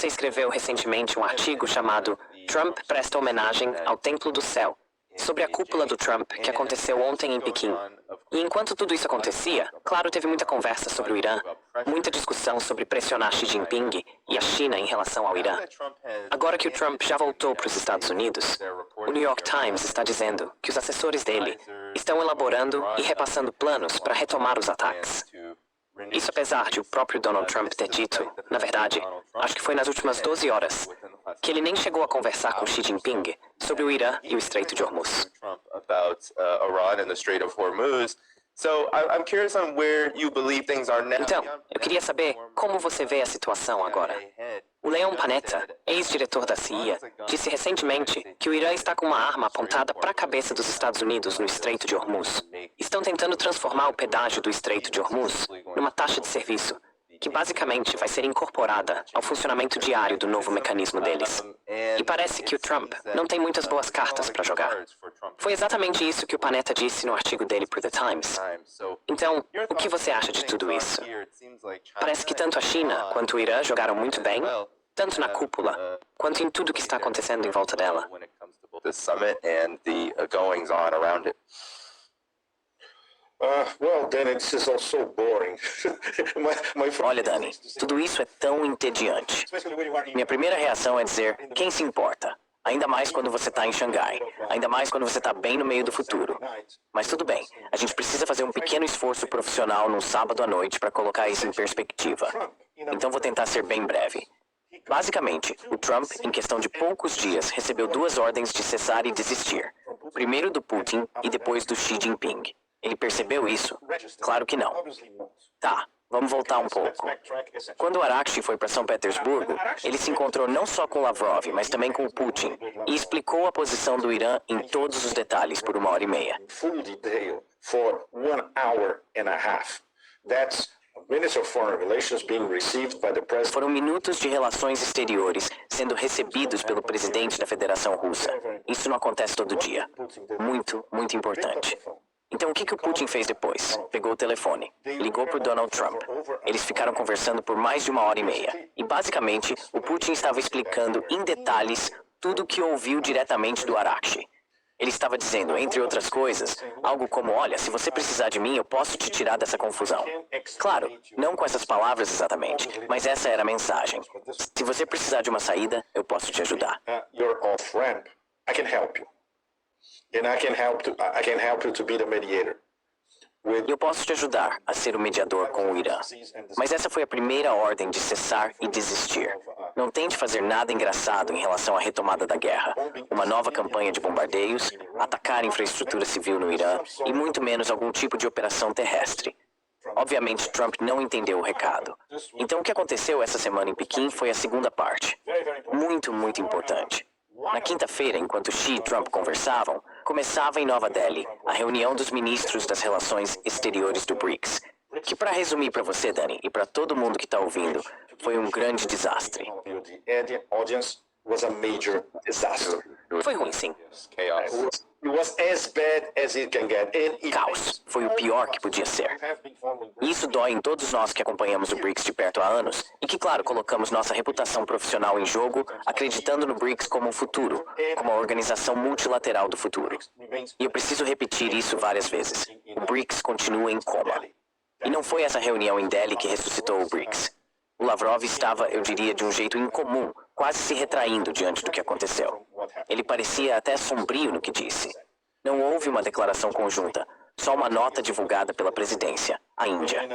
Você escreveu recentemente um artigo chamado Trump presta homenagem ao Templo do Céu, sobre a cúpula do Trump que aconteceu ontem em Pequim. E enquanto tudo isso acontecia, claro, teve muita conversa sobre o Irã, muita discussão sobre pressionar Xi Jinping e a China em relação ao Irã. Agora que o Trump já voltou para os Estados Unidos, o New York Times está dizendo que os assessores dele estão elaborando e repassando planos para retomar os ataques. Isso apesar de o próprio Donald Trump ter dito, na verdade, acho que foi nas últimas 12 horas, que ele nem chegou a conversar com Xi Jinping sobre o Irã e o Estreito de Hormuz. Então, eu queria saber como você vê a situação agora. O Leon Panetta, ex-diretor da CIA, disse recentemente que o Irã está com uma arma apontada para a cabeça dos Estados Unidos no Estreito de Hormuz. Estão tentando transformar o pedágio do Estreito de Hormuz numa taxa de serviço, que basicamente vai ser incorporada ao funcionamento diário do novo mecanismo deles. E parece que o Trump não tem muitas boas cartas para jogar. Foi exatamente isso que o Panetta disse no artigo dele para The Times. Então, o que você acha de tudo isso? Parece que tanto a China quanto o Irã jogaram muito bem, tanto na cúpula, quanto em tudo que está acontecendo em volta dela. Olha, Danny, tudo isso é tão entediante. Minha primeira reação é dizer, quem se importa? Ainda mais quando você está em Xangai. Ainda mais quando você está bem no meio do futuro. Mas tudo bem, a gente precisa fazer um pequeno esforço profissional num sábado à noite para colocar isso em perspectiva. Então vou tentar ser bem breve. Basicamente, o Trump, em questão de poucos dias, recebeu 2 ordens de cessar e desistir. Primeiro do Putin e depois do Xi Jinping. Ele percebeu isso? Claro que não. Tá, vamos voltar um pouco. Quando o Arakshi foi para São Petersburgo, ele se encontrou não só com Lavrov, mas também com o Putin, e explicou a posição do Irã em todos os detalhes por 1h30. Foram minutos de relações exteriores sendo recebidos pelo presidente da Federação Russa. Isso não acontece todo dia. Muito, muito importante. Então o que o Putin fez depois? Pegou o telefone, ligou para o Donald Trump. Eles ficaram conversando por mais de 1h30. E basicamente, o Putin estava explicando em detalhes tudo o que ouviu diretamente do Arakshi. Ele estava dizendo, entre outras coisas, algo como, olha, se você precisar de mim, eu posso te tirar dessa confusão. Claro, não com essas palavras exatamente, mas essa era a mensagem. Se você precisar de uma saída, eu posso te ajudar. Eu posso te ajudar a ser o mediador com o Irã. Mas essa foi a primeira ordem de cessar e desistir. Não tente fazer nada engraçado em relação à retomada da guerra, uma nova campanha de bombardeios, atacar a infraestrutura civil no Irã e muito menos algum tipo de operação terrestre. Obviamente, Trump não entendeu o recado. Então, o que aconteceu essa semana em Pequim foi a segunda parte. Muito, muito importante. Na quinta-feira, enquanto Xi e Trump conversavam, começava em Nova Delhi a reunião dos ministros das relações exteriores do BRICS, que, para resumir para você, Danny, e para todo mundo que está ouvindo, foi um grande desastre. Foi ruim, sim. Caos. Foi o pior que podia ser. E isso dói em todos nós que acompanhamos o BRICS de perto há anos e que, claro, colocamos nossa reputação profissional em jogo, acreditando no BRICS como um futuro, como a organização multilateral do futuro. E eu preciso repetir isso várias vezes. O BRICS continua em coma. E não foi essa reunião em Delhi que ressuscitou o BRICS. O Lavrov estava, eu diria, de um jeito incomum, quase se retraindo diante do que aconteceu. Ele parecia até sombrio no que disse. Não houve uma declaração conjunta, só uma nota divulgada pela presidência, a Índia.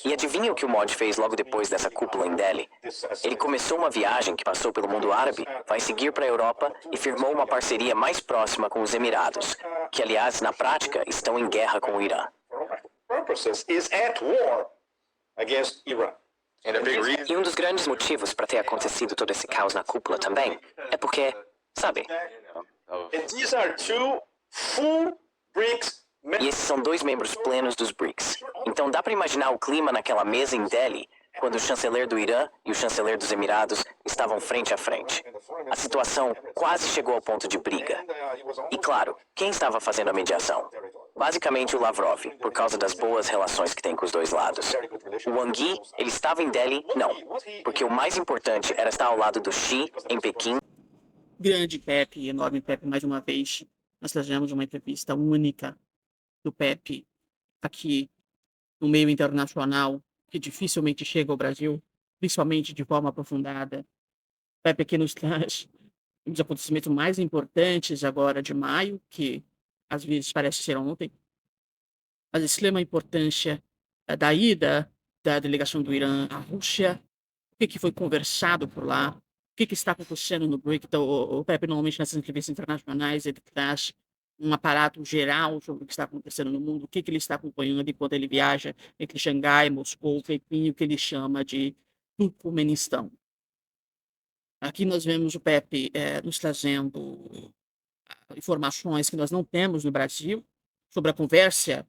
E adivinha o que o Modi fez logo depois dessa cúpula em Delhi? Ele começou uma viagem que passou pelo mundo árabe, vai seguir para a Europa e firmou uma parceria mais próxima com os Emirados, que, aliás, na prática, estão em guerra com o Irã. E um dos grandes motivos para ter acontecido todo esse caos na cúpula também é porque, sabe, e esses são 2 membros plenos dos BRICS. Então dá para imaginar o clima naquela mesa em Delhi, quando o chanceler do Irã e o chanceler dos Emirados estavam frente a frente. A situação quase chegou ao ponto de briga. E claro, quem estava fazendo a mediação? Basicamente o Lavrov, por causa das boas relações que tem com os dois lados. O Wang Yi, ele estava em Delhi? Não. Porque o mais importante era estar ao lado do Xi, em Pequim. Grande Pepe, enorme Pepe, mais uma vez. Nós trazemos uma entrevista única do Pepe aqui no meio internacional, que dificilmente chega ao Brasil, principalmente de forma aprofundada. Pepe aqui nos traz um dos acontecimentos mais importantes agora de maio, que às vezes parece ser ontem, a extrema importância da ida da delegação do Irã à Rússia, o que foi conversado por lá, o que está acontecendo no BRIC. Então, o Pepe, normalmente, nessas entrevistas internacionais, ele traz um aparato geral sobre o que está acontecendo no mundo, o que ele está acompanhando enquanto ele viaja entre Xangai, Moscou, Pequim, o que ele chama de Turcomenistão. Aqui nós vemos o Pepe nos trazendo informações que nós não temos no Brasil sobre a conversa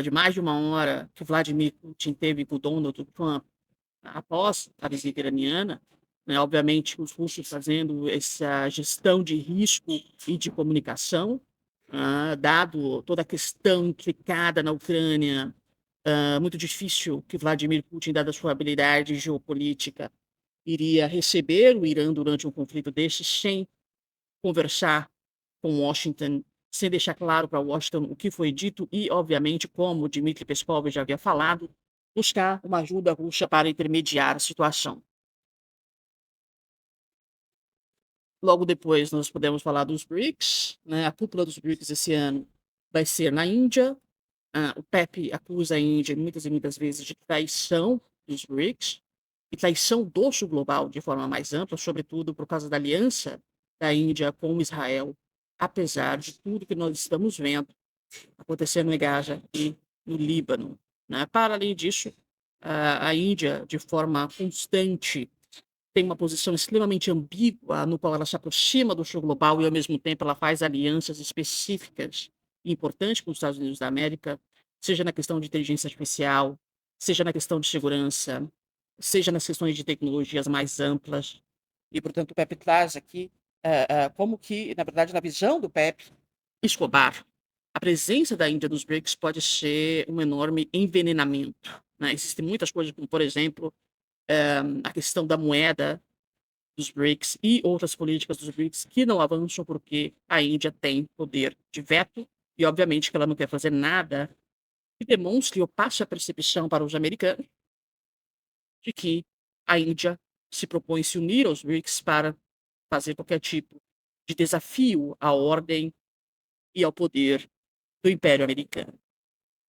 de mais de uma hora que Vladimir Putin teve com o Donald Trump após a visita iraniana. Né? Obviamente, os russos fazendo essa gestão de risco e de comunicação, dado toda a questão implicada na Ucrânia, muito difícil que Vladimir Putin, dada a sua habilidade geopolítica, iria receber o Irã durante um conflito desse sem conversar com Washington, sem deixar claro para Washington o que foi dito e, obviamente, como Dmitry Peskov já havia falado, buscar uma ajuda russa para intermediar a situação. Logo depois, nós podemos falar dos BRICS. Né? A cúpula dos BRICS esse ano vai ser na Índia. O Pepe acusa a Índia muitas e muitas vezes de traição dos BRICS e traição do sul global de forma mais ampla, sobretudo por causa da aliança da Índia com Israel, apesar de tudo que nós estamos vendo acontecendo em Gaza e no Líbano. Né? Para além disso, a Índia, de forma constante, tem uma posição extremamente ambígua, no qual ela se aproxima do sul global e, ao mesmo tempo, ela faz alianças específicas e importantes com os Estados Unidos da América, seja na questão de inteligência artificial, seja na questão de segurança, seja nas questões de tecnologias mais amplas. E, portanto, o Pepe traz aqui como que, na verdade, na visão do Pepe Escobar, a presença da Índia nos BRICS pode ser um enorme envenenamento. Né? Existem muitas coisas, como, por exemplo, a questão da moeda dos BRICS e outras políticas dos BRICS que não avançam porque a Índia tem poder de veto e, obviamente, que ela não quer fazer nada que demonstre ou passe a percepção para os americanos de que a Índia se propõe a se unir aos BRICS para fazer qualquer tipo de desafio à ordem e ao poder do Império Americano.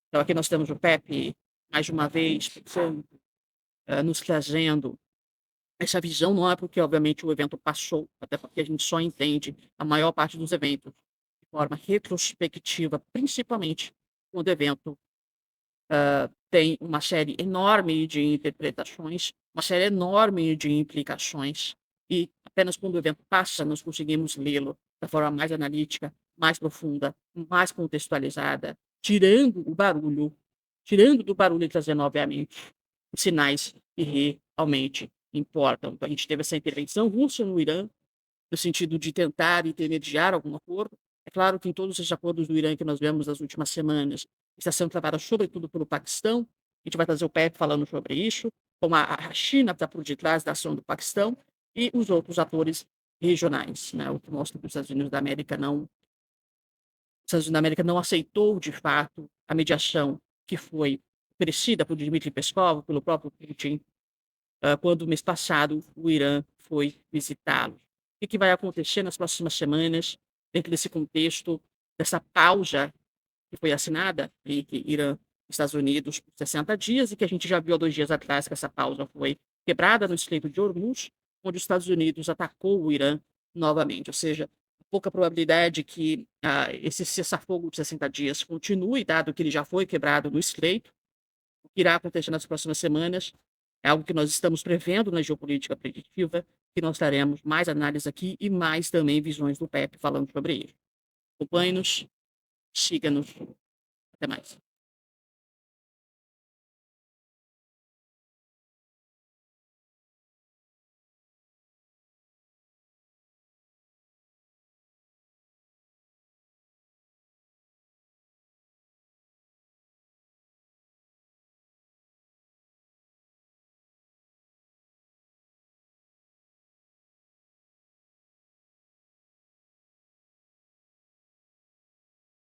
Então, aqui nós temos o Pepe, mais uma vez, nos trazendo essa visão. Não é porque, obviamente, o evento passou, até porque a gente só entende a maior parte dos eventos de forma retrospectiva, principalmente quando o evento tem uma série enorme de interpretações, uma série enorme de implicações, e apenas quando o evento passa, nós conseguimos lê-lo da forma mais analítica, mais profunda, mais contextualizada, tirando do barulho e trazendo, obviamente, os sinais que realmente importam. Então, a gente teve essa intervenção russa no Irã, no sentido de tentar intermediar algum acordo. É claro que em todos esses acordos do Irã que nós vemos nas últimas semanas, está sendo trabalhado sobretudo pelo Paquistão. A gente vai trazer o Pepe falando sobre isso, como a China está por detrás da ação do Paquistão e os outros atores regionais, né? O que mostra que os Estados Unidos da América não aceitou, de fato, a mediação que foi oferecida por Dmitry Peskov, pelo próprio Putin, quando, mês passado, o Irã foi visitá-lo. O que vai acontecer nas próximas semanas, dentro desse contexto, dessa pausa que foi assinada entre Irã e Estados Unidos por 60 dias, e que a gente já viu há 2 dias atrás que essa pausa foi quebrada no Estreito de Hormuz, onde os Estados Unidos atacou o Irã novamente. Ou seja, pouca probabilidade que esse cessar-fogo de 60 dias continue, dado que ele já foi quebrado no Estreito. O que irá acontecer nas próximas semanas é algo que nós estamos prevendo na geopolítica preditiva, que nós teremos mais análise aqui e mais também visões do Pepe falando sobre isso. Acompanhe-nos, siga-nos. Até mais.